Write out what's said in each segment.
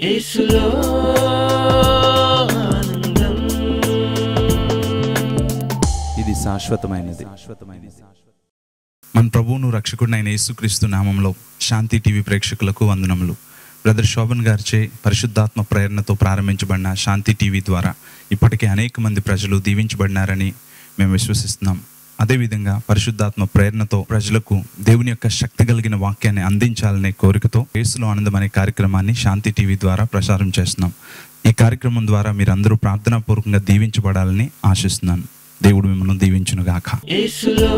యేసులో ఆనందం. ఇది శాశ్వతమైనది. మన ప్రభువును రక్షకుడినైన యేసుక్రీస్తు నామంలో శాంతి టీవీ ప్రేక్షకులకు వందనములు. బ్రదర్ శోభన్ గారిచే పరిశుద్ధాత్మ ప్రేరణతో ప్రారంభించబడిన శాంతి టీవీ ద్వారా ఇప్పటికే అనేక మంది ప్రజలు దీవించబడినారని మేము విశ్వసిస్తున్నాం. అదేవిధంగా పరిశుద్ధాత్మ ప్రేరణతో ప్రజలకు దేవుని యొక్క శక్తి కలిగిన వాక్యాన్ని అందించాలనే కోరికతో యేసులో ఆనందం అనే కార్యక్రమాన్ని శాంతి టీవీ ద్వారా ప్రసారం చేస్తున్నాం. ఈ కార్యక్రమం ద్వారా మీరందరూ ప్రార్థనాపూర్వకంగా దీవించబడాలని ఆశిస్తున్నాను. దేవుడు మిమ్మల్ని దీవించునుగాక. యేసులో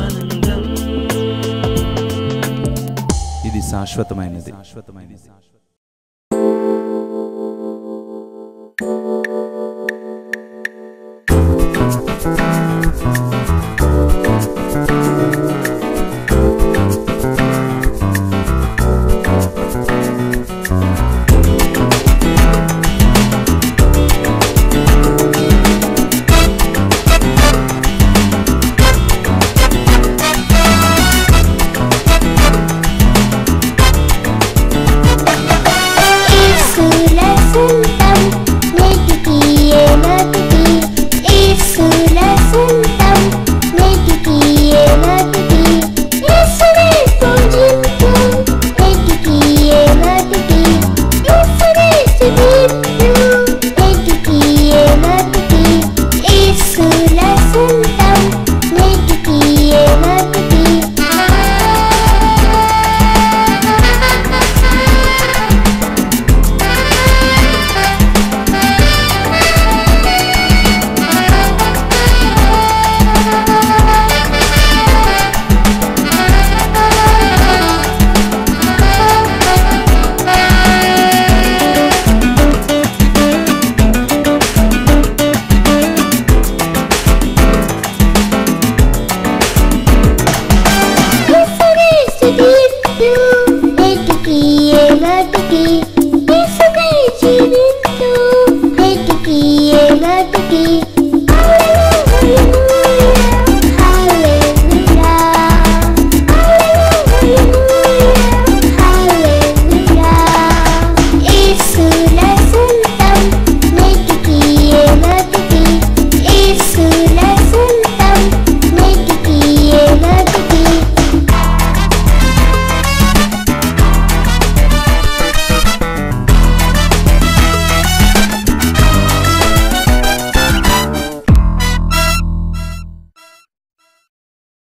ఆనందం. ఇది శాశ్వతమైనది.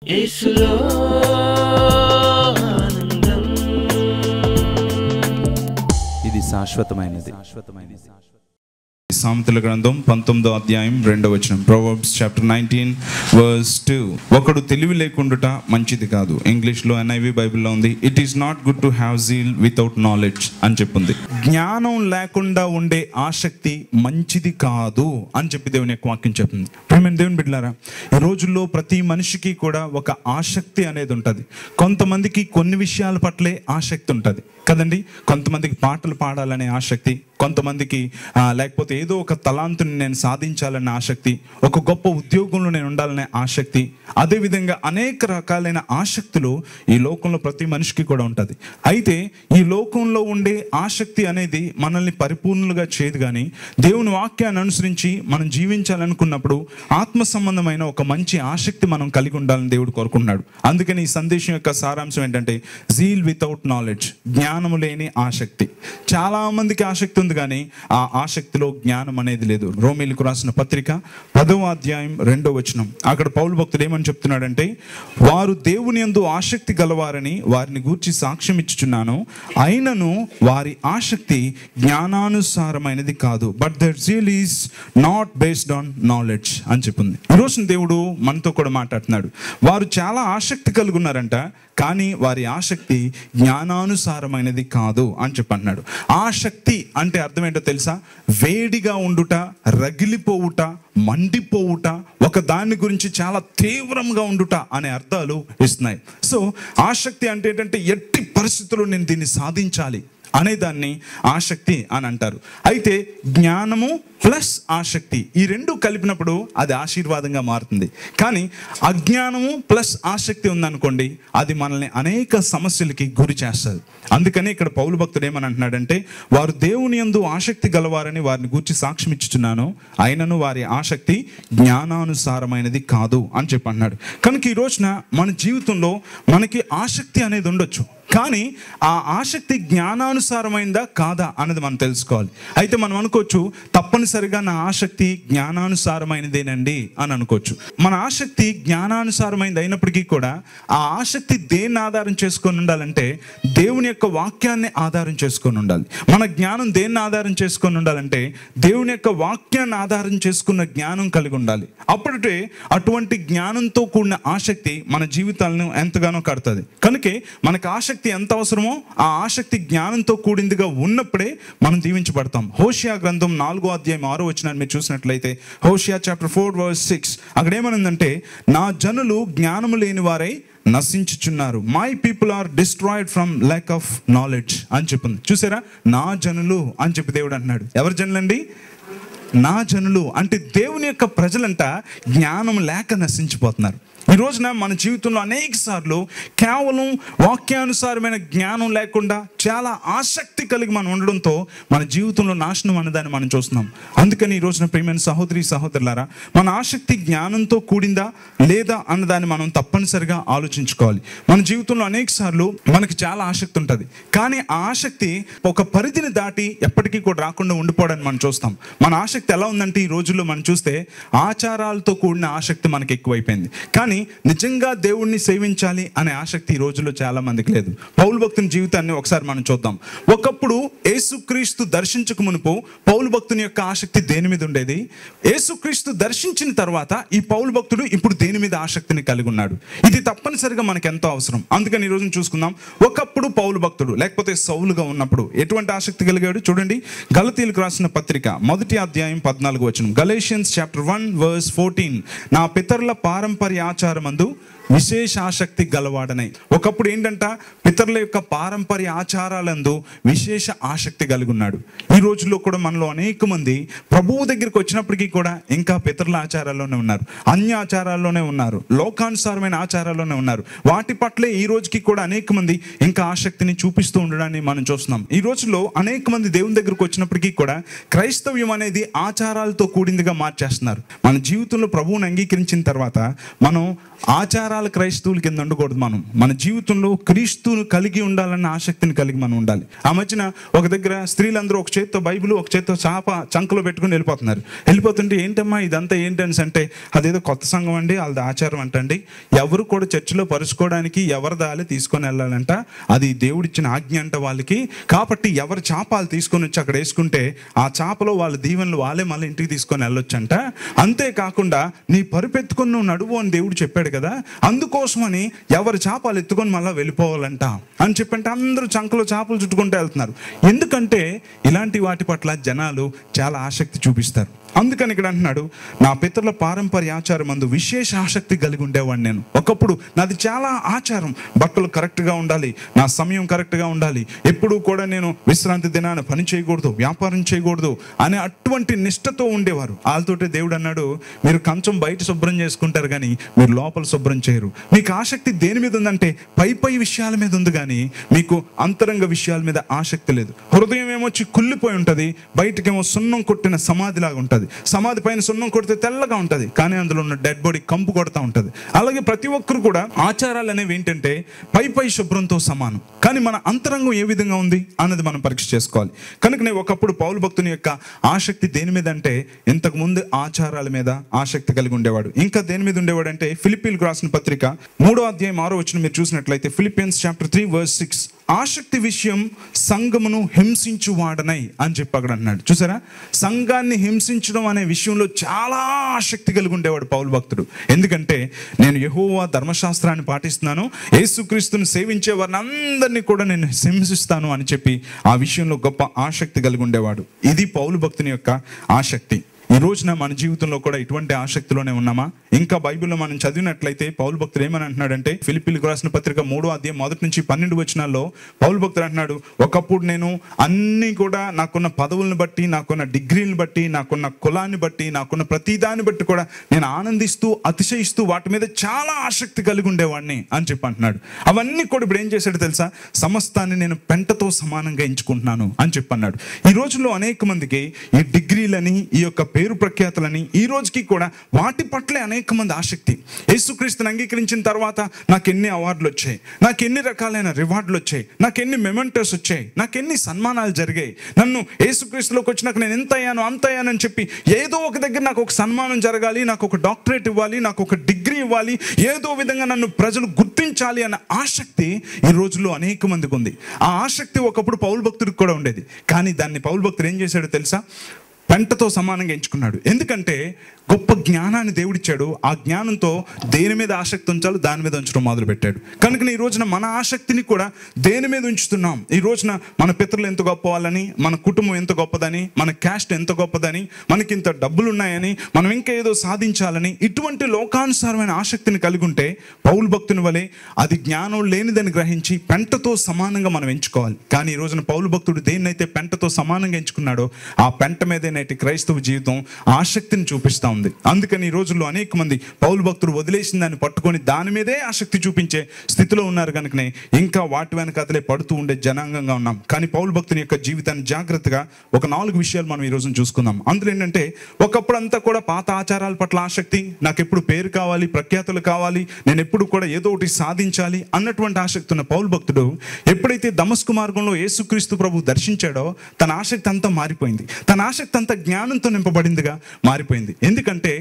యేసులో ఆనందం. ఇది శాశ్వతమైనది. సామెతల గ్రంథం 19వ అధ్యాయం 2వ వచనం. Proverbs chapter 19 verse 2. ఒకడు తెలివి లేకుండుట మంచిది కాదు. ఇంగ్లీష్లో NIV బైబిల్లో ఉంది, it is not good to have zeal without knowledge అని చెప్పింది. జ్ఞానం లేకుండా ఉండే ఆసక్తి మంచిది కాదు అని చెప్పి దేవుని యొక్క వాక్యం చెప్తుంది. ప్రియమైన దేవుని బిడ్డలారా, ఈ రోజుల్లో ప్రతి మనిషికి కూడా ఒక ఆసక్తి అనేది ఉంటుంది. కొంతమందికి కొన్ని విషయాల పట్లే ఆసక్తి ఉంటుంది కదండి. కొంతమందికి పాటలు పాడాలనే ఆసక్తి, కొంతమందికి లేకపోతే ఏదో ఒక తలాంతుని నేను సాధించాలనే ఆసక్తి, ఒక గొప్ప ఉద్యోగంలో నేను ఉండాలనే ఆసక్తి. అదేవిధంగా అనేక రకాలైన ఆసక్తులు ఈ లోకంలో ప్రతి మనిషికి కూడా ఉంటుంది. అయితే ఈ లోకంలో ఉండే ఆసక్తి అనేది మనల్ని పరిపూర్ణులుగా చేయదు. కానీ దేవుని వాక్యాన్ని అనుసరించి మనం జీవించాలనుకున్నప్పుడు ఆత్మ సంబంధమైన ఒక మంచి ఆసక్తి మనం కలిగి ఉండాలని దేవుడు కోరుకుంటున్నాడు. అందుకని ఈ సందేశం యొక్క సారాంశం ఏంటంటే జీల్ వితౌట్ నాలెడ్జ్, జ్ఞానము లేని ఆసక్తి. చాలా మందికి ఆసక్తి ఉంది కానీ ఆ ఆసక్తిలో జ్ఞానం అనేది లేదు. రోమీయులకు రాసిన పత్రిక 10వ అధ్యాయం 2వ వచనం. అక్కడ పౌలు భక్తుడు ఏమని చెప్తున్నాడంటే, వారు దేవుని యందు ఆసక్తి గలవారని వారిని గూర్చి సాక్ష్యం ఇచ్చుచున్నాను, అయినను వారి ఆసక్తి జ్ఞానానుసారమైనది కాదు, but their zeal is not based on knowledge అని చెప్పింది. ఈరోజు దేవుడు మనతో కూడా మాట్లాడుతున్నాడు. వారు చాలా ఆసక్తి కలిగి ఉన్నారంట, కానీ వారి ఆసక్తి జ్ఞానానుసారమైనది కాదు అని చెప్పన్నాడు. ఆసక్తి అంటే అర్థం ఏంటో తెలుసా? వేడిగా ఉండుట, రగిలిపోవుట, మండిపోవుట, ఒక దాని గురించి చాలా తీవ్రంగా ఉండుట అనే అర్థాలు ఇస్తున్నాయి. సో ఆసక్తి అంటే ఏంటంటే ఎట్టి పరిస్థితుల్లో నేను దీన్ని సాధించాలి, అనేదాన్ని ఆసక్తి అని అంటారు. అయితే జ్ఞానము ప్లస్ ఆసక్తి ఈ రెండు కలిపినప్పుడు అది ఆశీర్వాదంగా మారుతుంది. కానీ అజ్ఞానము ప్లస్ ఆసక్తి ఉందనుకోండి, అది మనల్ని అనేక సమస్యలకి గురి చేస్తుంది. అందుకని ఇక్కడ పౌలు భక్తుడు ఏమని అంటున్నాడంటే, వారు దేవుని యందు ఆసక్తి గలవారని వారిని గూర్చి సాక్ష్యం ఇచ్చుచున్నాను, అయినను వారి ఆసక్తి జ్ఞానానుసారమైనది కాదు అని చెప్పి అన్నాడు. కనుక ఈ రోజున మన జీవితంలో మనకి ఆసక్తి అనేది ఉండొచ్చు, కానీ ఆ ఆసక్తి జ్ఞానానుసారమైందా కాదా అన్నది మనం తెలుసుకోవాలి. అయితే మనం అనుకోవచ్చు, తప్పనిసరిగా నా ఆసక్తి జ్ఞానానుసారమైనదేనండి అని అనుకోవచ్చు. మన ఆసక్తి జ్ఞానానుసారమైనది అయినప్పటికీ కూడా ఆ ఆసక్తి దేన్ని ఆధారం చేసుకొని ఉండాలంటే దేవుని యొక్క వాక్యాన్ని ఆధారం చేసుకొని ఉండాలి. మన జ్ఞానం దేన్ని ఆధారం చేసుకొని ఉండాలంటే దేవుని యొక్క వాక్యాన్ని ఆధారం చేసుకున్న జ్ఞానం కలిగి ఉండాలి. అప్పుడే అటువంటి జ్ఞానంతో కూడిన ఆసక్తి మన జీవితాలను ఎంతగానో కడుతుంది. కనుకే మనకు ఆసక్తి ఎంత అవసరమో ఆ ఆసక్తి జ్ఞానంతో కూడిందిగా ఉన్నప్పుడే మనం దీవించబడతాం. హోషియా గ్రంథం 4వ అధ్యాయం 6వ వచనాన్ని మీరు చూసినట్లయితే, హోషియా చాప్టర్ 4:6 అక్కడ ఏమనుందంటే, నా జనులు జ్ఞానము లేని వారై నశించుచున్నారు, my people are destroyed from lack of knowledge అని చెప్పింది. చూసారా, నా జనులు అని చెప్పి దేవుడు అంటున్నాడు. ఎవరి జనులండి? నా జనులు అంటే దేవుని యొక్క ప్రజలంట జ్ఞానం లేక నశించిపోతున్నారు. ఈ రోజున మన జీవితంలో అనేక సార్లు కేవలం వాక్యానుసారమైన జ్ఞానం లేకుండా చాలా ఆసక్తి కలిగి మనం ఉండడంతో మన జీవితంలో నాశనం అన్నదాన్ని మనం చూస్తున్నాం. అందుకని ఈ రోజున ప్రియమైన సహోదరి సహోదరులారా, మన ఆసక్తి జ్ఞానంతో కూడిందా లేదా అన్నదాన్ని మనం తప్పనిసరిగా ఆలోచించుకోవాలి. మన జీవితంలో అనేక సార్లు మనకి చాలా ఆసక్తి ఉంటుంది, కానీ ఆ ఆసక్తి ఒక పరిధిని దాటి ఎప్పటికీ కూడా రాకుండా ఉండిపోవడాన్ని మనం చూస్తాం. మన ఆసక్తి ఎలా ఉందంటే ఈ రోజుల్లో మనం చూస్తే ఆచారాలతో కూడిన ఆసక్తి మనకి ఎక్కువైపోయింది, కానీ నిజంగా దేవుణ్ణి సేవించాలి అనే ఆసక్తి ఈ రోజుల్లో చాలా మందికి లేదు. పౌలు భక్తుని జీవితాన్ని ఒకసారి మనం చూద్దాం. ఒకప్పుడు యేసుక్రీస్తు దర్శించక మునుపు పౌలు భక్తుని యొక్క ఆసక్తి దేని మీద ఉండేది? యేసుక్రీస్తు దర్శించిన తర్వాత ఈ పౌలు భక్తుడు ఇప్పుడు దేని మీద ఆసక్తిని కలిగి ఉన్నాడు? ఇది తప్పనిసరిగా మనకు ఎంతో అవసరం. అందుకని ఈ రోజున చూసుకుందాం. ఒకప్పుడు పౌలు భక్తుడు లేకపోతే సౌలుగా ఉన్నప్పుడు ఎటువంటి ఆసక్తి కలిగాడు? చూడండి, గలతీయులకు రాసిన పత్రిక 1వ అధ్యాయం 14వ వచనం, గలేషియన్స్ చాప్టర్ 1:14, నా పితరుల పారంపర్య ఆచారమందు విశేష ఆసక్తి గలవాడనై. ఒకప్పుడు ఏంటంట, పితరుల యొక్క పారంపర్య ఆచారాలందు విశేష ఆసక్తి కలిగి ఉన్నాడు. ఈ రోజుల్లో కూడా మనలో అనేక మంది ప్రభువు దగ్గరికి వచ్చినప్పటికీ కూడా ఇంకా పితరుల ఆచారాల్లోనే ఉన్నారు, అన్య ఆచారాల్లోనే ఉన్నారు, లోకానుసారమైన ఆచారాల్లోనే ఉన్నారు. వాటి పట్లే ఈ రోజుకి కూడా అనేక మంది ఇంకా ఆసక్తిని చూపిస్తూ ఉండడాన్ని మనం చూస్తున్నాం. ఈ రోజుల్లో అనేక మంది దేవుని దగ్గరికి వచ్చినప్పటికీ కూడా క్రైస్తవ్యం అనేది ఆచారాలతో కూడిందిగా మార్చేస్తున్నారు. మన జీవితంలో ప్రభువుని అంగీకరించిన తర్వాత మనం ఆచారాల క్రైస్తవుల కింద ఉండకూడదు. మన జీవితంలో క్రీస్తును కలిగి ఉండాలన్న ఆసక్తిని కలిగి మనం ఉండాలి. ఆ మధ్యన ఒక దగ్గర స్త్రీలందరూ ఒక చేత్తో బైబిల్ ఒక చేత్తో చాప చంకలో పెట్టుకుని వెళ్ళిపోతుంటే ఏంటమ్మా ఇదంతా ఏంటని అంటే, అదేదో కొత్త సంఘం అండి, వాళ్ళది ఆచారం అంటండి, ఎవరు కూడా చర్చిలో పరుచుకోవడానికి ఎవరి దాలి తీసుకొని వెళ్ళాలంట, అది దేవుడిచ్చిన ఆజ్ఞ అంట వాళ్ళకి. కాబట్టి ఎవరి చాపాలు తీసుకొని వచ్చి అక్కడ వేసుకుంటే ఆ చాపలో వాళ్ళ దీవెనలు వాళ్ళే మళ్ళీ ఇంటికి తీసుకొని వెళ్ళొచ్చంట. అంతేకాకుండా నీ పరుపెత్తుకొని నువ్వు నడువు అని దేవుడు చెప్పాడు కదా, అందుకోసమని ఎవరి చేపలు ఎత్తుకొని మళ్ళీ వెళ్ళిపోవాలంట అని చెప్పంటే అందరూ చంకలో చేపలు చుట్టుకుంటూ వెళ్తున్నారు. ఎందుకంటే ఇలాంటి వాటి పట్ల జనాలు చాలా ఆసక్తి చూపిస్తారు. అందుకని ఇక్కడ అంటున్నాడు, నా పితరుల పారంపర్య ఆచారం అందు విశేష ఆసక్తి కలిగి ఉండేవాడిని నేను. ఒకప్పుడు నాది చాలా ఆచారం, బట్టలు కరెక్ట్గా ఉండాలి, నా సమయం కరెక్ట్గా ఉండాలి, ఎప్పుడూ కూడా నేను విశ్రాంతి దినాన పని చేయకూడదు, వ్యాపారం చేయకూడదు అనే అటువంటి నిష్టతో ఉండేవారు. వాళ్ళతోటి దేవుడు అన్నాడు, మీరు కంచం బయట శుభ్రం చేసుకుంటారు కానీ మీరు లోపల శుభ్రం చేయరు. మీకు ఆసక్తి దేని మీద ఉందంటే పై విషయాల మీద ఉంది, కానీ మీకు అంతరంగ విషయాల మీద ఆసక్తి లేదు. హృదయం ఏమొచ్చి కుళ్ళిపోయి ఉంటుంది, బయటకేమో సున్నం కొట్టిన సమాధిలాగా ఉంటుంది. సమాధి పైన సున్నం కొడితే తెల్లగా ఉంటుంది, కానీ అందులో ఉన్న డెడ్ బాడీ కంపు కొడతా ఉంటుంది. అలాగే ప్రతి ఒక్కరు కూడా ఆచారాలు అనేవి ఏంటంటే పై శుభ్రంతో సమానం, కానీ మన అంతరంగం ఏ విధంగా ఉంది అన్నది మనం పరీక్ష చేసుకోవాలి. కనుకనే ఒకప్పుడు పౌలు భక్తుని యొక్క ఆసక్తి దేని మీద అంటే ఇంతకు ముందు ఆచారాల మీద ఆసక్తి కలిగి ఉండేవాడు. ఇంకా దేని మీద ఉండేవాడు అంటే ఫిలిప్పీలకు రాసిన పత్రిక 3వ అధ్యాయం 6వ వచనం మీరు చూసినట్లయితే, ఫిలిపియన్స్ చాప్టర్ 3:6, ఆసక్తి విషయం సంఘమును హింసించువాడనై అని చెప్పి అక్కడ అన్నాడు. చూసారా, సంఘాన్ని హింసించడం అనే విషయంలో చాలా ఆసక్తి కలిగి ఉండేవాడు పౌలు భక్తుడు. ఎందుకంటే నేను యెహోవా ధర్మశాస్త్రాన్ని పాటిస్తున్నాను, యేసుక్రీస్తుని సేవించే వారిని అందరినీ కూడా నేను హింసిస్తాను అని చెప్పి ఆ విషయంలో గొప్ప ఆసక్తి కలిగి ఉండేవాడు. ఇది పౌలు భక్తుని యొక్క ఆసక్తి. ఈ రోజున మన జీవితంలో కూడా ఇటువంటి ఆసక్తిలోనే ఉన్నామా? ఇంకా బైబిల్లో మనం చదివినట్లయితే పౌలు భక్తుడు ఏమని అంటున్నాడంటే, ఫిలిప్పీలకు రాసిన పత్రిక 3వ అధ్యాయం 1-12 వచనాల్లో పౌలు భక్తుడు అంటున్నాడు, ఒకప్పుడు నేను అన్ని కూడా నాకున్న పదవులను బట్టి, నాకున్న డిగ్రీలను బట్టి, నాకున్న కులాన్ని బట్టి, నాకున్న ప్రతిదాన్ని బట్టి కూడా నేను ఆనందిస్తూ అతిశయిస్తూ వాటి మీద చాలా ఆసక్తి కలిగి ఉండేవాడిని అని చెప్పి అంటున్నాడు. అవన్నీ కూడా ఇప్పుడు ఏం చేశాడు తెలుసా? సమస్తాన్ని నేను పెంటతో సమానంగా ఎంచుకుంటున్నాను అని చెప్పి అన్నాడు. ఈ రోజుల్లో అనేక మందికి ఈ డిగ్రీలని, ఈ యొక్క పేరు ప్రఖ్యాతులని, ఈ రోజుకి కూడా వాటి పట్లే అనేక మంది ఆసక్తి. యేసుక్రీస్తుని అంగీకరించిన తర్వాత నాకు ఎన్ని అవార్డులు వచ్చాయి, నాకు ఎన్ని రకాలైన రివార్డులు వచ్చాయి, నాకు ఎన్ని మెమెంటోస్ వచ్చాయి, నాకు ఎన్ని సన్మానాలు జరిగాయి, నన్ను యేసుక్రీస్తులోకి వచ్చినాక నేను ఎంత అయ్యాను అంత అయ్యానని చెప్పి ఏదో ఒక దగ్గర నాకు ఒక సన్మానం జరగాలి, నాకు ఒక డాక్టరేట్ ఇవ్వాలి, నాకు ఒక డిగ్రీ ఇవ్వాలి, ఏదో విధంగా నన్ను ప్రజలు గుర్తించాలి అన్న ఆసక్తి ఈ రోజుల్లో అనేక మందికి ఉంది. ఆ ఆసక్తి ఒకప్పుడు పౌలు భక్తుడికి కూడా ఉండేది. కానీ దాన్ని పౌలు భక్తుడు ఏం చేశాడో తెలుసా? పెంటతో సమానంగా ఎంచుకున్నాడు. ఎందుకంటే గొప్ప జ్ఞానాన్ని దేవుడిచ్చాడు. ఆ జ్ఞానంతో దేని మీద ఆసక్తి ఉంచాలో దాని మీద ఉంచడం మొదలు పెట్టాడు. కనుక ఈ రోజున మన ఆసక్తిని కూడా దేని మీద ఉంచుతున్నాం? ఈ రోజున మన పితరులు ఎంత గొప్ప వాళ్ళని, మన కుటుంబం ఎంత గొప్పదని, మన క్యాస్ట్ ఎంత గొప్పదని, మనకి ఇంత డబ్బులు ఉన్నాయని, మనం ఇంకా ఏదో సాధించాలని, ఇటువంటి లోకానుసారమైన ఆసక్తిని కలిగి ఉంటే పౌలు భక్తుని వలె అది జ్ఞానం లేనిదని గ్రహించి పెంటతో సమానంగా మనం ఎంచుకోవాలి. కానీ ఈ రోజున పౌలు భక్తుడు దేన్నైతే పెంటతో సమానంగా ఎంచుకున్నాడో ఆ పెంట మీదే నేటి క్రైస్తవ జీవితం ఆసక్తిని చూపిస్తా ఉంది. అందుకని ఈ రోజుల్లో అనేక మంది పౌలు భక్తుడు వదిలేసిన దాన్ని పట్టుకొని దాని మీదే ఆసక్తి చూపించే స్థితిలో ఉన్నారు. కనుకనే ఇంకా వాటి వెనకాతలే పడుతూ ఉండే జనాంగంగా ఉన్నాం. కానీ పౌలు భక్తుని యొక్క జీవితాన్ని జాగ్రత్తగా ఒక 4 విషయాలు మనం ఈ రోజున చూసుకుందాం. అందులో ఏంటంటే, ఒకప్పుడు అంతా కూడా పాత ఆచారాల పట్ల ఆసక్తి, నాకు ఎప్పుడు పేరు కావాలి, ప్రఖ్యాతులు కావాలి, నేను ఎప్పుడు కూడా ఏదో ఒకటి సాధించాలి అన్నటువంటి ఆసక్తి ఉన్న పౌలు భక్తుడు ఎప్పుడైతే దమస్కు మార్గంలో యేసుక్రీస్తు ప్రభు దర్శించాడో తన ఆసక్తి అంతా మారిపోయింది. తన ఆసక్తి అంతా జ్ఞానంతో నింపబడిందిగా మారిపోయింది. ఎందుకంటే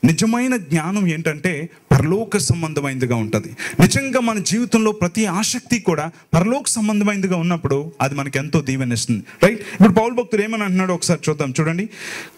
నిజమైన జ్ఞానం ఏంటంటే పరలోక సంబంధమైనదిగా ఉంటుంది. నిజంగా మన జీవితంలో ప్రతి ఆసక్తి కూడా పరలోక సంబంధమైనదిగా ఉన్నప్పుడు అది మనకి ఎంతో దీవెనిస్తుంది. రైట్? ఇప్పుడు పౌలు భక్తుడు ఏమని అంటున్నాడో ఒకసారి చూద్దాం. చూడండి,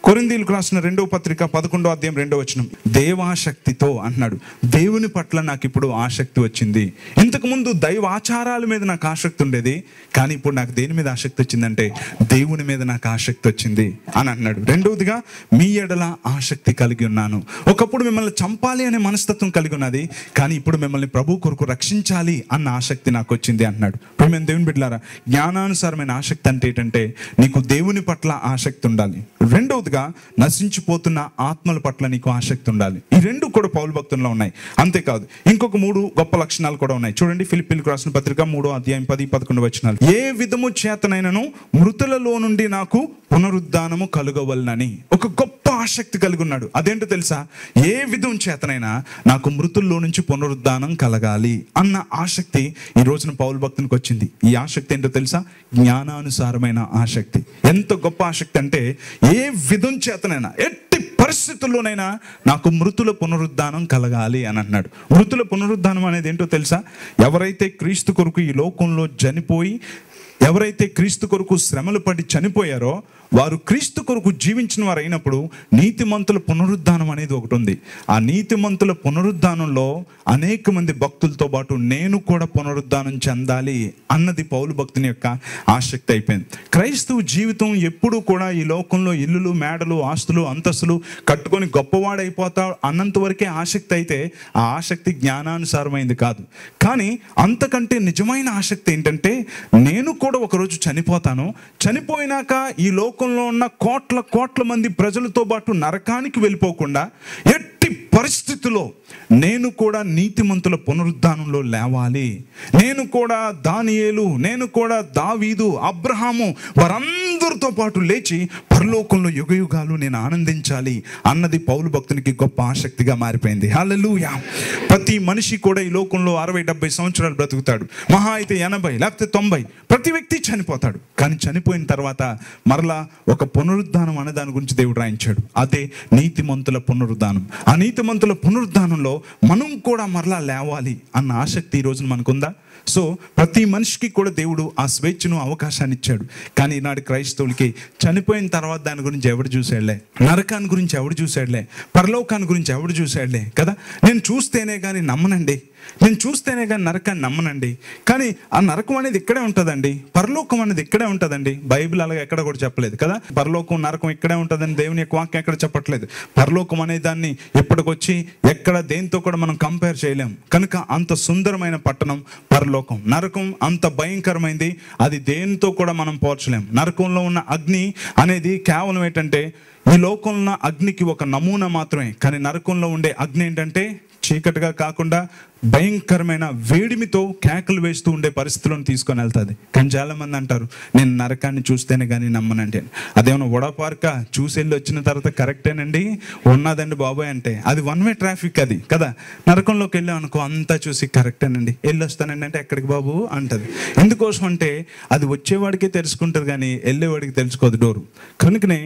కొరింథీయులకు రాసిన 2వ పత్రిక 11వ అధ్యాయం 2వ వచనం. దేవాసక్తితో అంటున్నాడు. దేవుని పట్ల నాకు ఇప్పుడు ఆసక్తి వచ్చింది. ఇంతకుముందు దైవ ఆచారాల మీద నాకు ఆసక్తి ఉండేది, కానీ ఇప్పుడు నాకు దేని మీద ఆసక్తి వచ్చిందంటే దేవుని మీద నాకు ఆసక్తి వచ్చింది అని అంటున్నాడు. రెండవదిగా, మీ ఎడల ఆసక్తి కలిగి ఉన్నాను. ఒకప్పుడు మిమ్మల్ని చంపాలి అనే మనస్తత్వం కలిగి ఉన్నది, కానీ ఇప్పుడు మిమ్మల్ని ప్రభు కొరకు రక్షించాలి అన్న ఆసక్తి నాకు వచ్చింది అంటున్నాడు. ఇప్పుడు మేము దేవుని బిడ్డలారా, జ్ఞానానుసారమైన ఆసక్తి అంటే ఏంటంటే నీకు దేవుని పట్ల ఆసక్తి ఉండాలి. రెండవదిగా, నశించిపోతున్న ఆత్మల పట్ల నీకు ఆసక్తి ఉండాలి. ఈ రెండు కూడా పౌలు భక్తుల్లో ఉన్నాయి. అంతేకాదు, ఇంకొక 3 గొప్ప లక్షణాలు కూడా ఉన్నాయి. చూడండి, ఫిలిప్పీలకు రాసిన పత్రిక 3వ అధ్యాయం 10-11 వచనాలు. ఏ విధము చేతనైనను మృతులలో నుండి నాకు పునరుద్ధానము కలుగవలనని ఒక గొప్ప ఆసక్తి కలిగి ఉన్నాడు. అదేంటో తెలుసా? ఏ విధం చేతనైనా నాకు మృతుల్లో నుంచి పునరుద్ధానం కలగాలి అన్న ఆసక్తి ఈ రోజున పౌలు భక్తునికి వచ్చింది. ఈ ఆసక్తి ఏంటో తెలుసా? జ్ఞానానుసారమైన ఆసక్తి. ఎంత గొప్ప ఆసక్తి అంటే, ఏ విధం చేతనైనా, ఎట్టి పరిస్థితుల్లోనైనా నాకు మృతుల పునరుద్ధానం కలగాలి అని అన్నాడు. మృతుల పునరుద్ధానం అనేది ఏంటో తెలుసా? ఎవరైతే క్రీస్తు కొరకు ఈ లోకంలో చనిపోయి, ఎవరైతే క్రీస్తు కొరకు శ్రమలు పడి చనిపోయారో వారు క్రీస్తు కొరకు జీవించిన వారు అయినప్పుడు నీతిమంతుల పునరుద్ధానం అనేది ఒకటి ఉంది. ఆ నీతిమంతుల పునరుద్ధానంలో అనేక మంది భక్తులతో పాటు నేను కూడా పునరుద్ధానం చెందాలి అన్నది పౌలు భక్తుని యొక్క ఆసక్తి అయిపోయింది. క్రైస్తవ జీవితం ఎప్పుడూ కూడా ఈ లోకంలో ఇల్లులు, మేడలు, ఆస్తులు, అంతస్తులు కట్టుకొని గొప్పవాడైపోతా అన్నంత వరకే ఆసక్తి అయితే ఆ ఆసక్తి జ్ఞానానుసారమైంది కాదు. కానీ అంతకంటే నిజమైన ఆసక్తి ఏంటంటే, నేను కూడా ఒకరోజు చనిపోతాను, చనిపోయినాక ఈ లోకంలో ఉన్న కోట్ల మంది ప్రజలతో పాటు నరకానికి వెళ్ళిపోకుండా ఎట్టి పరిస్థితుల్లో నేను కూడా నీతిమంతుల పునరుద్ధానంలో లేవాలి, నేను కూడా దానియేలు, నేను కూడా దావీదు, అబ్రహాము వారందరితో పాటు లేచి పరలోకంలో యుగయుగాలు నేను ఆనందించాలి అన్నది పౌలు భక్తునికి గొప్ప ఆసక్తిగా మారిపోయింది. హల్లెలూయా! ప్రతి మనిషి కూడా ఈ లోకంలో 60-70 సంవత్సరాలు బ్రతుకుతాడు, మహా అయితే 80 లేకపోతే 90. ప్రతి వ్యక్తి చనిపోతాడు. కానీ చనిపోయిన తర్వాత మరలా ఒక పునరుద్ధానం అనే దాని గురించి దేవుడు రాయించాడు. అదే నీతిమంతుల పునరుద్ధానం. ఆ నీతిమంతుల పునరుద్ధానంలో మనం కూడా మరలా లేవాలి అన్న ఆసక్తి ఈ రోజున మనకుందా? సో ప్రతి మనిషికి కూడా దేవుడు ఆ స్వేచ్ఛను అవకాశాన్ని ఇచ్చాడు. కానీ ఈనాడు క్రైస్తవులకి చనిపోయిన తర్వాత దాని గురించి ఎవడు చూశాడులే, నరకాన్ని గురించి ఎవడు చూశాడులే, పరలోకాన్ని గురించి ఎవడు చూశాడులే కదా. నేను చూస్తేనే కానీ నమ్మనండి, నేను చూస్తేనే కానీ నరకాన్ని నమ్మనండి. కానీ ఆ నరకం అనేది ఇక్కడే ఉంటుందండి, పరలోకం అనేది ఇక్కడే ఉంటుందండి. బైబిల్ అలాగే ఎక్కడ కూడా చెప్పలేదు కదా, పరలోకం నరకం ఇక్కడే ఉంటుందని దేవుని యొక్క వాక్యం ఎక్కడ చెప్పట్లేదు. పరలోకం అనే దాన్ని ఎప్పటికొచ్చి ఎక్కడ దేంతో కూడా మనం కంపేర్ చేయలేం. కనుక అంత సుందరమైన పట్టణం పరలోకం. నరకం అంత భయంకరమైంది, అది దేంతో కూడా మనం పోల్చలేం. నరకంలో ఉన్న అగ్ని అనేది కేవలం ఏంటంటే ఈ లోకంలో ఉన్న అగ్నికి ఒక నమూనా మాత్రమే. కానీ నరకంలో ఉండే అగ్ని ఏంటంటే చీకటిగా కాకుండా భయంకరమైన వేడిమితో కేకలు వేస్తూ ఉండే పరిస్థితులను తీసుకొని వెళ్తుంది. కానీ చాలా మంది అంటారు నేను నరకాన్ని చూస్తేనే కానీ నమ్మనంటే. అదేమన్నా వడపార్క చూసి వెళ్ళి వచ్చిన తర్వాత కరెక్టేనండి ఉన్నదండి బాబాయ్ అంటే అది వన్ వే ట్రాఫిక్ అది కదా. నరకంలోకి వెళ్ళాం అనుకో అంతా చూసి కరెక్టేనండి వెళ్ళి వస్తానండి అంటే ఎక్కడికి బాబు అంటది. ఎందుకోసం అంటే అది వచ్చేవాడికే తెలుసుకుంటుంది కానీ వెళ్ళేవాడికి తెలుసుకోదు డోరు. కనుకనే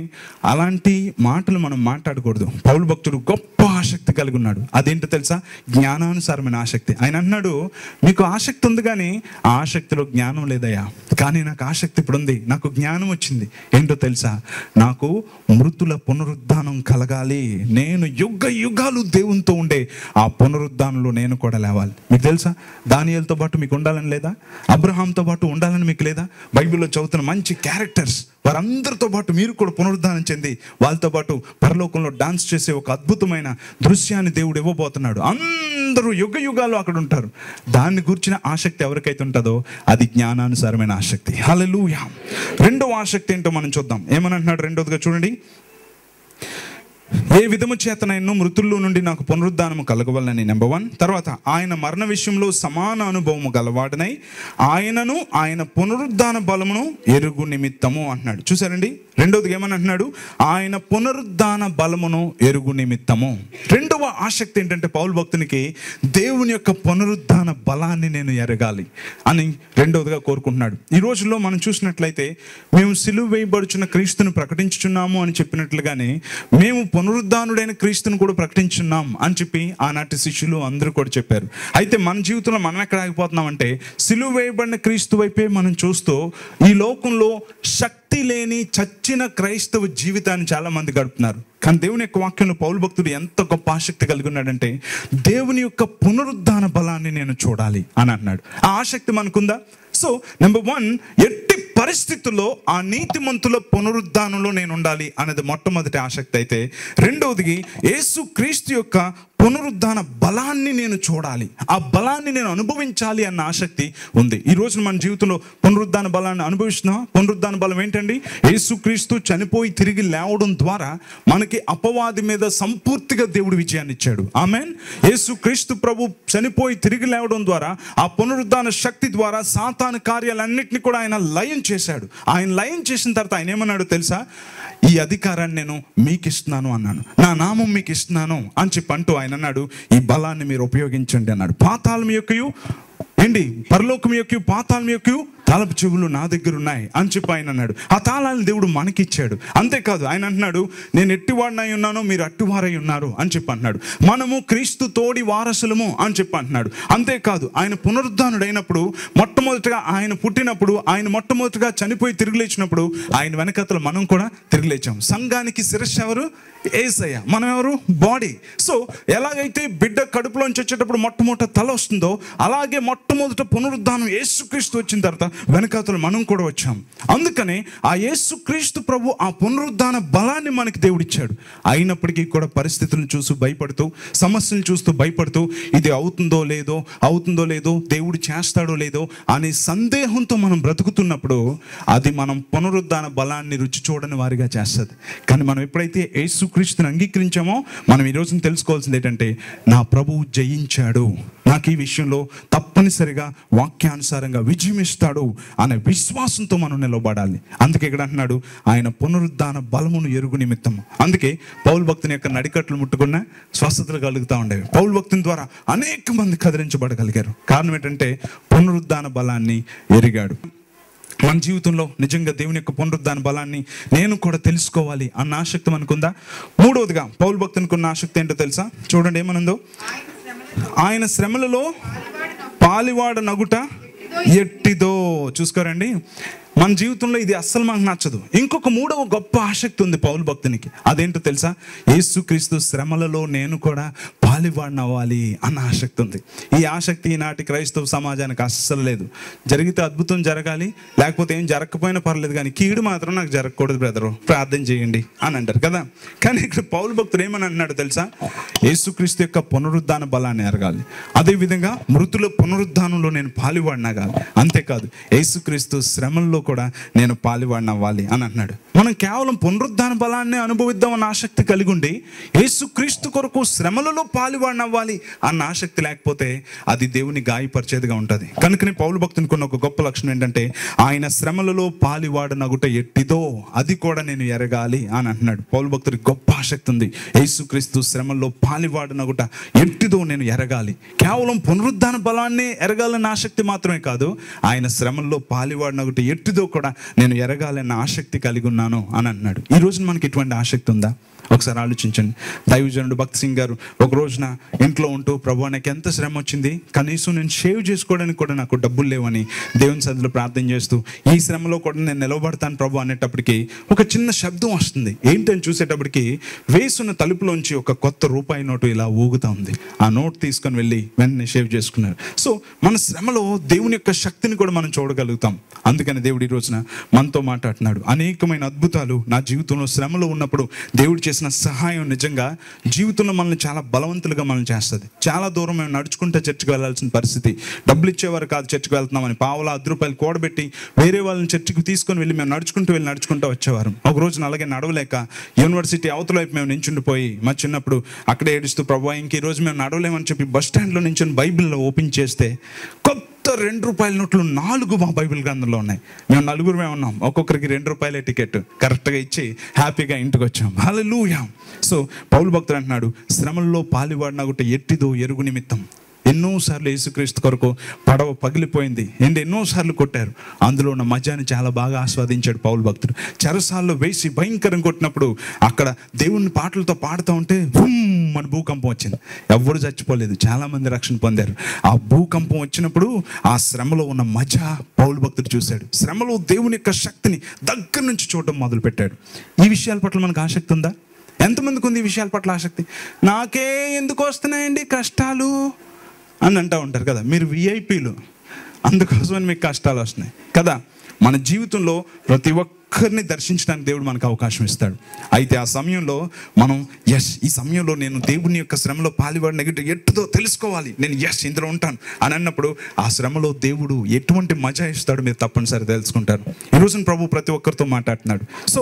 అలాంటి మాటలు మనం మాట్లాడకూడదు. పౌలు భక్తుడు గొప్ప ఆసక్తి కలిగి ఉన్నాడు. అదేంటో తెలుసా, జ్ఞానానుసారమైన ఆసక్తి. ఆయన అన్నాడు మీకు ఆసక్తి ఉంది కానీ ఆ ఆసక్తిలో జ్ఞానం లేదయ్యా. కానీ నాకు ఆసక్తి ఇప్పుడు ఉంది, నాకు జ్ఞానం వచ్చింది. ఏంటో తెలుసా, నాకు మృతుల పునరుద్ధానం కలగాలి. నేను యుగ యుగాలు దేవునితో ఉండే ఆ పునరుద్ధానంలో నేను కూడా లేవాలి. మీకు తెలుసా దానియేలుతో పాటు మీకు ఉండాలని లేదా, అబ్రహాంతో పాటు ఉండాలని మీకు లేదా. బైబిల్లో చదువుతున్న మంచి క్యారెక్టర్స్ వారందరితో పాటు మీరు కూడా పునరుద్ధానం చెంది వాళ్ళతో పాటు పరలోకంలో డాన్స్ చేసే ఒక అద్భుతమైన దృశ్యాన్ని దేవుడు ఇవ్వబోతున్నాడు. అందరూ యుగ యుగాలు అక్కడ ఉంటారు. దాన్ని గురించిన ఆసక్తి ఎవరికైతే ఉంటుందో అది జ్ఞానానుసారమైన ఆసక్తి. హల్లెలూయా. రెండవ ఆసక్తి ఏంటో మనం చూద్దాం. ఏమని అంటున్నాడు రెండవదిగా చూడండి, ఏ విధము చేతనైనా మృతుల్లో నుండి నాకు పునరుద్ధానము కలగవలని నెంబర్ 1. తర్వాత ఆయన మరణ విషయంలో సమాన అనుభవము గలవాడనై ఆయనను ఆయన పునరుద్ధాన బలమును ఎరుగు నిమిత్తము అంటున్నాడు. చూసారండి, రెండవది ఏమని అంటున్నాడు, ఆయన పునరుద్ధాన బలమును ఎరుగు నిమిత్తము. రెండవ ఆసక్తి ఏంటంటే పౌలు భక్తునికి దేవుని యొక్క పునరుద్ధాన బలాన్ని నేను ఎరగాలి అని రెండవదిగా కోరుకుంటున్నాడు. ఈ రోజుల్లో మనం చూసినట్లయితే మేము సిలువ వేయబడుచున్న క్రీస్తును ప్రకటించుచున్నాము అని చెప్పినట్లుగానే మేము పునరుద్ధానుడైన క్రీస్తును కూడా ప్రకటించున్నాం అని చెప్పి ఆనాటి శిష్యులు అందరూ కూడా చెప్పారు. అయితే మన జీవితంలో మనం ఎక్కడ ఆగిపోతున్నామంటే సిలువ వేయబడిన క్రీస్తు వైపే మనం చూస్తూ ఈ లోకంలో శక్తి లేని చచ్చిన క్రైస్తవ జీవితాన్ని చాలా మంది గడుపుతున్నారు. కానీ దేవుని యొక్క వాక్యంలో పౌలు భక్తుడు ఎంత గొప్ప ఆసక్తి కలిగి ఉన్నాడంటే దేవుని యొక్క పునరుద్ధాన బలాన్ని నేను చూడాలి అని అన్నాడు. ఆ ఆసక్తి మనకుందా? సో నెంబర్ 1, ఎట్టి పరిస్థితుల్లో ఆ నీతిమంతుల పునరుద్ధానంలో నేను ఉండాలి అనేది మొట్టమొదటి ఆసక్తి అయితే, రెండవది యేసు క్రీస్తు యొక్క పునరుద్ధాన బలాన్ని నేను చూడాలి, ఆ బలాన్ని నేను అనుభవించాలి అన్న ఆసక్తి ఉంది. ఈ రోజు మన జీవితంలో పునరుద్ధాన బలాన్ని అనుభవిస్తున్నాం. పునరుద్ధాన బలం ఏంటండి? యేసుక్రీస్తు చనిపోయి తిరిగి లేవడం ద్వారా మనకి అపవాది మీద సంపూర్తిగా దేవుడు విజయాన్ని ఇచ్చాడు. ఆమేన్. యేసుక్రీస్తు ప్రభు చనిపోయి తిరిగి లేవడం ద్వారా ఆ పునరుద్ధాన శక్తి ద్వారా సాతాను కార్యాలన్నింటినీ కూడా ఆయన లయం చేశాడు. ఆయన లయం చేసిన తర్వాత ఆయన ఏమన్నాడు తెలుసా, ఈ అధికారాన్ని నేను మీకు ఇస్తున్నాను అన్నాను, నా నామం మీకు ఇస్తున్నాను అని చెప్పి అంటూ ఆయన అన్నాడు ఈ బలాన్ని మీరు ఉపయోగించండి అన్నాడు. పాతాళం యొక్కయు ఏంటి, పరలోకం యొక్కయు పాతాళం యొక్కయు తాళపు చెవులు నా దగ్గర ఉన్నాయి అని చెప్పి ఆయన అన్నాడు. ఆ తాళాలను దేవుడు మనకిచ్చాడు. అంతేకాదు ఆయన అంటున్నాడు నేను ఎట్టివాడినై ఉన్నానో మీరు అట్టివారై ఉన్నారు అని చెప్పి అంటున్నాడు. మనము క్రీస్తు తోడి వారసులము అని చెప్పి అంటున్నాడు. అంతేకాదు ఆయన పునరుద్ధానుడైనప్పుడు మొట్టమొదటిగా ఆయన పుట్టినప్పుడు ఆయన మొట్టమొదటిగా చనిపోయి తిరిగి లేచినప్పుడు ఆయన వెనకతలు మనం కూడా తిరిగి లేచాం. సంఘానికి శిరస్సు ఎవరు? యేసయ్య. మనం ఎవరు? బాడీ. సో ఎలాగైతే బిడ్డ కడుపులోంచి వచ్చేటప్పుడు మొట్టమొదట తల వస్తుందో అలాగే మొట్టమొదట పునరుద్ధానం యేసుక్రీస్తు వచ్చిన తర్వాత వెనకాతలు మనం కూడా వచ్చాం. అందుకనే ఆ యేసుక్రీస్తు ప్రభు ఆ పునరుద్ధాన బలాన్ని మనకి దేవుడిచ్చాడు. అయినప్పటికీ కూడా పరిస్థితులను చూస్తూ భయపడుతూ, సమస్యలను చూస్తూ భయపడుతూ, ఇది అవుతుందో లేదో దేవుడు చేస్తాడో లేదో అనే సందేహంతో మనం బ్రతుకుతున్నప్పుడు అది మనం పునరుద్ధాన బలాన్ని రుచి చూడని వారిగా చేస్తుంది. కానీ మనం ఎప్పుడైతే యేసుక్రీస్తుని అంగీకరించామో మనం ఈ రోజున తెలుసుకోవాల్సింది ఏంటంటే నా ప్రభువు జయించాడు, నాకు ఈ విషయంలో తప్పనిసరిగా వాక్యానుసారంగా విజయం ఇస్తాడు అనే విశ్వాసంతో మనం నిలబడాలి. అందుకే ఇక్కడ అంటున్నాడు ఆయన పునరుద్ధాన బలమును ఎరుగు నిమిత్తం. అందుకే పౌలు భక్తుని యొక్క నడికట్లు ముట్టుకున్న స్వస్థతలు కలుగుతూ ఉండేవి. పౌలు భక్తుని ద్వారా అనేక మంది కదిలించబడగలిగారు. కారణం ఏంటంటే పునరుద్ధాన బలాన్ని ఎరిగాడు. మన జీవితంలో నిజంగా దేవుని యొక్క పునరుద్ధాన బలాన్ని నేను కూడా తెలుసుకోవాలి అన్న ఆసక్తి మనకుందా? మూడవదిగా పౌలు భక్తునికి ఉన్న ఆసక్తి ఏంటో తెలుసా? చూడండి ఏమనుందో, ఆయన శ్రమలలో పాలివాడ నగుట ఎట్టిదో. చూసుకోరండి, మన జీవితంలో ఇది అస్సలు మనకు నచ్చదు. ఇంకొక మూడవ గొప్ప ఆసక్తి ఉంది పౌలు భక్తునికి. అదేంటో తెలుసా? యేసుక్రీస్తు శ్రమలలో నేను కూడా పాలివాడిని అవ్వాలి అన్న ఆసక్తి ఉంది. ఈ ఆసక్తి ఈనాటి క్రైస్తవ సమాజానికి అస్సలు లేదు. జరిగితే అద్భుతం జరగాలి, లేకపోతే ఏం జరగకపోయినా పర్లేదు, కానీ కీడు మాత్రం నాకు జరగకూడదు బ్రదరు, ప్రార్థన చేయండి అని అంటారు కదా. కానీ ఇక్కడ పౌలు భక్తుడు ఏమని అన్నాడు తెలుసా? యేసుక్రీస్తు యొక్క పునరుద్ధాన బలాన్ని ఎరగాలి, అదేవిధంగా మృతుల పునరుద్ధానంలో నేను పాలివాడినగాలి, అంతేకాదు యేసుక్రీస్తు శ్రమల్లో కూడా నేను పాలివాడిని అవ్వాలి అని అన్నాడు. మనం కేవలం పునరుద్ధాన బలాన్ని అనుభవిద్దామన్న ఆసక్తి కలిగి ఉండి యేసుక్రీస్తు కొరకు శ్రమలలో పాలివాడిని అవ్వాలి అన్న ఆసక్తి లేకపోతే అది దేవుని గాయపరిచేదిగా ఉంటుంది. కనుకనే పౌలు భక్తునికి ఉన్న ఒక గొప్ప లక్షణం ఏంటంటే ఆయన శ్రమలలో పాలివాడనగుట ఎట్టిదో అది కూడా నేను ఎరగాలి అని అంటున్నాడు. పౌలు భక్తుడికి గొప్ప ఆసక్తి ఉంది. యేసుక్రీస్తు శ్రమల్లో పాలివాడనగుట ఎట్టిదో నేను ఎరగాలి. కేవలం పునరుద్ధాన బలాన్ని ఎరగాలన్న ఆసక్తి మాత్రమే కాదు, ఆయన శ్రమల్లో పాలివాడనగుట ఎట్టిదో కూడా నేను ఎరగాలన్న ఆసక్తి కలిగి ఉన్నాను అని అన్నాడు. ఈ రోజున మనకి ఇటువంటి ఆసక్తి ఉందా? ఒకసారి ఆలోచించండి. దైవజనుడు భక్త్ సింగ్ గారు ఒక రోజున ఇంట్లో ఉంటూ, ప్రభు నాకు ఎంత శ్రమ వచ్చింది, కనీసం నేను షేవ్ చేసుకోవడానికి కూడా నాకు డబ్బులు లేవని దేవుని సన్నిధిలో ప్రార్థన చేస్తూ, ఈ శ్రమలో కూడా నేను నిలబడతాను ప్రభు అనేటప్పటికి ఒక చిన్న శబ్దం వస్తుంది. ఏంటని చూసేటప్పటికి వేసున్న తలుపులోంచి ఒక కొత్త రూపాయి నోటు ఇలా ఊగుతా ఉంది. ఆ నోట్ తీసుకొని వెళ్ళి వెంటనే షేవ్ చేసుకున్నారు. సో మన శ్రమలో దేవుని యొక్క శక్తిని కూడా మనం చూడగలుగుతాం. అందుకని దేవుడు ఈ రోజున మనతో మాట్లాడుతున్నాడు. అనేకమైన అద్భుతాలు నా జీవితంలో శ్రమలో ఉన్నప్పుడు దేవుడు చేసిన సహాయం నిజంగా జీవితంలో మనల్ని చాలా బలవంతులుగా మనల్ని చేస్తుంది. చాలా దూరం మేము నడుచుకుంటే చర్చికి వెళ్ళాల్సిన పరిస్థితి, డబ్బులు ఇచ్చేవారు కాదు చర్చికి వెళ్తున్నామని పావుల 10 రూపాయలు కూడబెట్టి వేరే వాళ్ళని చర్చికి తీసుకొని వెళ్ళి మేము నడుచుకుంటూ వచ్చేవారు. ఒక రోజున అలాగే నడవలేక యూనివర్సిటీ అవతల వైపు మేము నించుండిపోయి మా చిన్నప్పుడు అక్కడే ఏడుస్తూ, ప్రభు ఇంక ఈ రోజు మేము నడవలేమని చెప్పి బస్ స్టాండ్లో నించుని బైబిల్లో ఓపెన్ చేస్తే కొత్త 2 రూపాయల నోట్లు 4 మా బైబిల్ గ్రంథంలో ఉన్నాయి. మేము 4 ఉన్నాం, ఒక్కొక్కరికి 2 రూపాయలే టికెట్ కరెక్ట్గా ఇచ్చి హ్యాపీగా ఇంటికి వచ్చాం. హల్లెలూయా. సో పౌలు భక్తుడు అంటున్నాడు, శ్రమల్లో పాలివాడినగుట ఎట్టిదో ఎరుగు నిమిత్తం. ఎన్నోసార్లు యేసుక్రీస్తు కొరకు పడవ పగిలిపోయింది, ఎన్నోసార్లు కొట్టారు, అందులో ఉన్న మజాని చాలా బాగా ఆస్వాదించాడు పౌలు భక్తుడు. చెరసాల్లో వేసి భయంకరం కొట్టినప్పుడు అక్కడ దేవుని పాటలతో పాడుతూ ఉంటే మన భూకంపం వచ్చింది. ఎవ్వరు చచ్చిపోలేదు, చాలా మంది రక్షణ పొందారు. ఆ భూకంపం వచ్చినప్పుడు ఆ శ్రమలో ఉన్న మజా పౌలు భక్తుడు చూశాడు. శ్రమలో దేవుని యొక్క శక్తిని దగ్గర నుంచి చూడడం మొదలు పెట్టాడు. ఈ విషయాల పట్ల మనకు ఆసక్తి ఉందా? ఎంతమందికి ఉంది ఈ విషయాల పట్ల ఆసక్తి? నాకే ఎందుకు వస్తున్నాయండి కష్టాలు అని అంటూ ఉంటారు కదా. మీరు విఐపీలు, అందుకోసమని మీకు కష్టాలు వస్తున్నాయి కదా. మన జీవితంలో ప్రతి ఒక్కరిని దర్శించడానికి దేవుడు మనకు అవకాశం ఇస్తాడు. అయితే ఆ సమయంలో మనం ఈ సమయంలో నేను దేవుని యొక్క శ్రమలో పాలివాడిని ఎట్టుదో తెలుసుకోవాలి, నేను ఇందులో ఉంటాను అని అన్నప్పుడు ఆ శ్రమలో దేవుడు ఎటువంటి మజా ఇస్తాడు మీరు తప్పనిసరి తెలుసుకుంటారు. ఈ రోజున ప్రభు ప్రతి ఒక్కరితో మాట్లాడుతున్నాడు. సో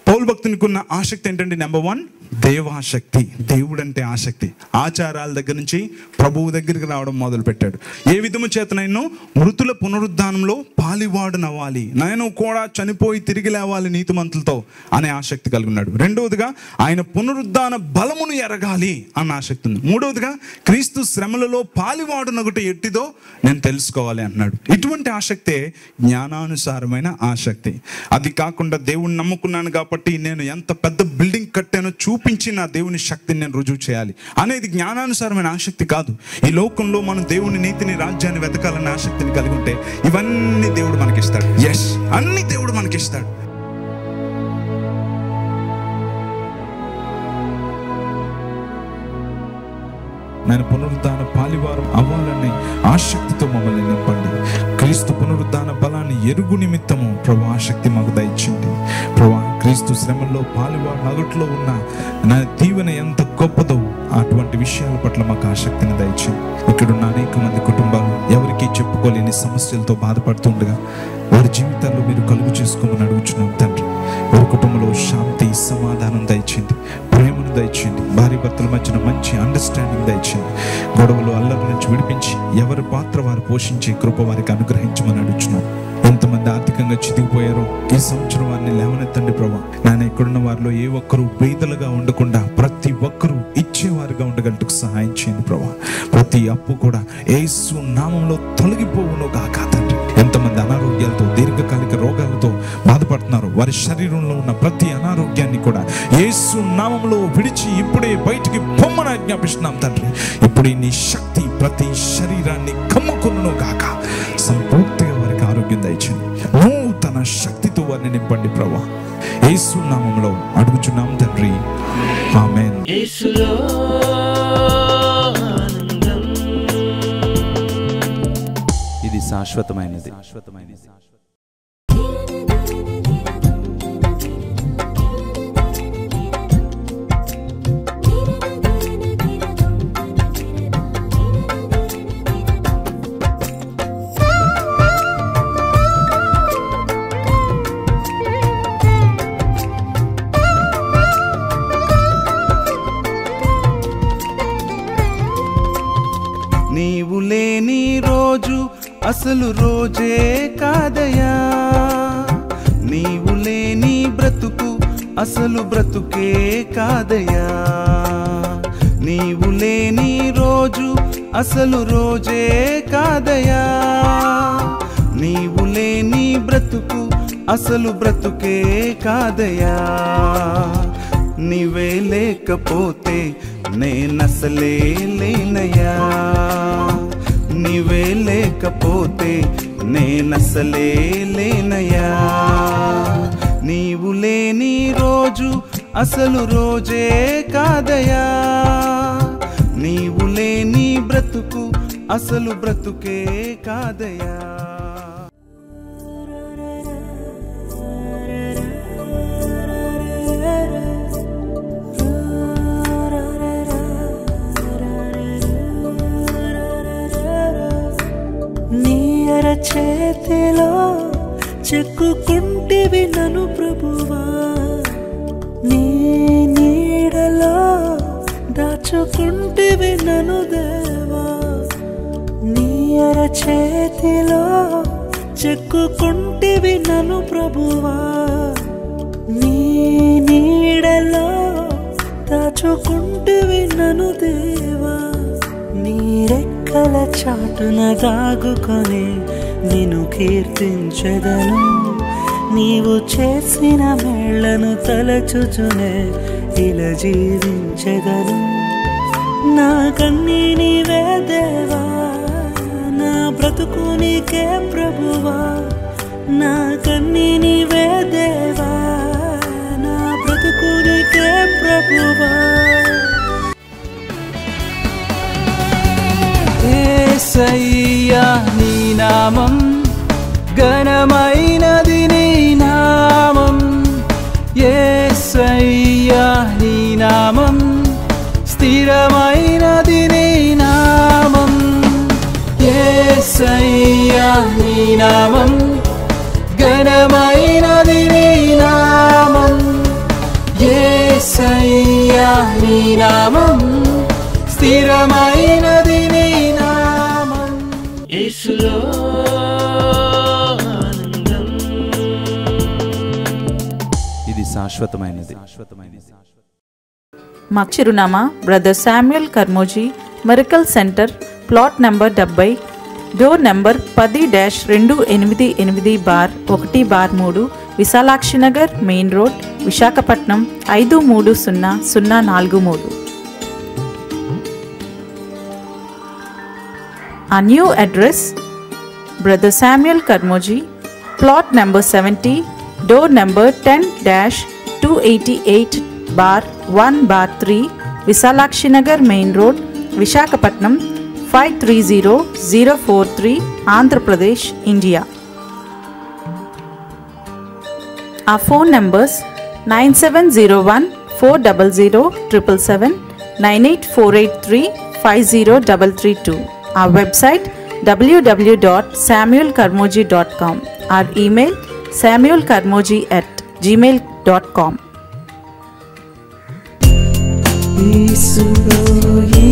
పౌలు భక్తునికి ఉన్న ఆసక్తి ఏంటంటే, నెంబర్ 1 దేవాసక్తి. దేవుడు అంటే ఆసక్తి. ఆచారాల దగ్గర నుంచి ప్రభువు దగ్గరికి రావడం మొదలు పెట్టాడు. ఏ విధము చేతనైనా మృతుల పునరుద్ధానంలో పాలివాడనవ్వాలి, నేను కూడా చనిపోయి తిరిగి లేవాలి నీతిమంతులతో అనే ఆసక్తి కలిగి ఉన్నాడు. రెండవదిగా ఆయన పునరుద్ధాన బలమును ఎరగాలి అన్న ఆసక్తి ఉంది. మూడవదిగా క్రీస్తు శ్రమలలో పాలివాడనగుట ఎట్టిదో నేను తెలుసుకోవాలి అన్నాడు. ఇటువంటి ఆసక్తే జ్ఞానానుసారమైన ఆసక్తి. అది కాకుండా దేవుణ్ణి నమ్ముకున్నాను కాబట్టి నేను ఎంత పెద్ద బిల్డింగ్ కట్టానో చూపించి నా దేవుని శక్తిని నేను రుజువు చేయాలి అనేది జ్ఞానానుసారమైన ఆసక్తి కాదు. ఈ లోకంలో మనం దేవుని నీతిని, రాజ్యాన్ని వెతకాలన్న ఆసక్తిని కలిగి ఉంటే ఇవన్నీ దేవుడు మనకిస్తాడు. అన్ని దేవుడు మనకిస్తాడు. నేను పునరుద్ధాన పాలివారం అవ్వాలని ఆసక్తితో మమ్మల్ని నింపండి. క్రీస్తు పునరుద్ధాన బలాన్ని ఎరుగు నిమిత్తము ప్రభు ఆసక్తి మాకు దయచేయండి. ప్రభు క్రీస్తు శ్రమల్లో పాలివారు నగట్లో ఉన్న నా దీవెన ఎంత గొప్పదో అటువంటి విషయాల పట్ల మాకు ఆసక్తిని దయచేయండి. ఇక్కడున్న అనేక మంది కుటుంబాలు ఎవరికీ చెప్పుకోలేని సమస్యలతో బాధపడుతుండగా వారి జీవితాల్లో మీరు కలుగు చేసుకోమని అడుగుచున్నాం తండ్రి. వారి కుటుంబంలో శాంతి, సమాధానం దయచేయండి, ప్రేమను దయచేయండి, భార్య భర్తల మధ్యన మంచి అండర్స్టాండింగ్ దయచేయండి. గొడవలు, అల్లరి నుంచి విడిపించి ఎవరి పాత్ర వారు పోషించే కృప వారికి అనుగ్రహించమని అడుగుచున్నాం. ఎంతమంది ఆర్థికంగా చితికిపోయారో ఈ సంవత్సరం వారిని లేవనెత్తండి ప్రభా. నాయన ఇక్కడున్న వారిలో ఏ ఒక్కరూ పేదలుగా ఉండకుండా ప్రతి ఒక్కరూ ఇచ్చేవారుగా ఉండగలటకు సహాయం చేయండి ప్రభా. ప్రతి అప్పు కూడా యేసు నామంలో తొలగిపోవును గాక తండ్రి. ఎంతమంది అనారోగ్యాలతో, దీర్ఘకాలిక రోగాలతో బాధపడుతున్నారు. వారి శరీరంలో ఉన్న ప్రతి అనారోగ్యాన్ని కూడా యేసు నామములో విడిచి ఇప్పుడే బయటికి పొమ్మని ఆజ్ఞాపిస్తున్నాం తండ్రి. ఇప్పుడు నీ శక్తి ప్రతి శరీరాన్ని కమ్ముకును గాక. సంపూర్తిగా వారికి ఆరోగ్యం దయచేయండి. నూతన శక్తితో వారిని నింపండి ప్రభువా. యేసు నామములో అడుగుచున్నాం తండ్రి, ఆమేన్. యేసులో ఆనందం. ఇది శాశ్వతమైనది. నీవు లేని రోజు అసలు రోజే కాదయా, నీవు లేని బ్రతుకు అసలు బ్రతుకే కాదయా. నీవు లేని రోజు అసలు రోజే కాదయా, నీవు లేని బ్రతుకు అసలు బ్రతుకే కాదయా. నీవే లేకపోతే నేనసలే లేనయ్యా, నీవే లేకపోతే నేనసలే లేనయ్యా. నీవు లేని రోజు అసలు రోజే కాదయా, నీవు లేని బ్రతుకు అసలు బ్రతుకే కాదయా. నీ అరచేతిలో చెక్కుకుంటివి నన్ను ప్రభువా, నీ నీడలో దాచుకుంటివి నన్ను దేవా. నీ అరచేతిలో చెక్కుకుంటివి నన్ను ప్రభువా, నీ నీడలో దాచుకుంటివి నన్ను దేవా. నీ రెక్కల చాటున దాగుకొని నిన్ను కీర్తించెదను, నీవు చేసిన మేళ్లను తలచుచునే ఇలా జీవించెదను. నా కన్నీ నీవే దేవా, నా బ్రతుకు నీకే ప్రభువా. నా కన్నీ నీవే దేవా, నా బ్రతుకు నీకే ప్రభువా. యేసయ్యా నీ నామం ఘనమైనది, నీ నామం. యేసయ్యా నీ నామం స్థిరమైనది, నీ నామం. యేసయ్యా నీ నామం ఘనమైనది, నీ నామం. యేసయ్యా నీ నామం స్థిరమైనది, నీ నామం. యేసులో ఆనందం. ఇది శాశ్వతమైనది. మా చిరునామా brother Samuel Karmoji miracle centre, plot number 70, door number 10-288-1/3, Visalakshi Nagar, main road, Visakhapatnam 530043. Our new address, Brother Samuel Karmoji, plot number 70, door number 10-288/1/3, Visalakshi Nagar Main Road, Vishakhapatnam 530043, Andhra Pradesh, India. Our phone numbers 9701-400-777, 9848350332. Our website www.samuelkarmoji.com. Our email samuelkarmoji@gmail.com. యేసులో ఈ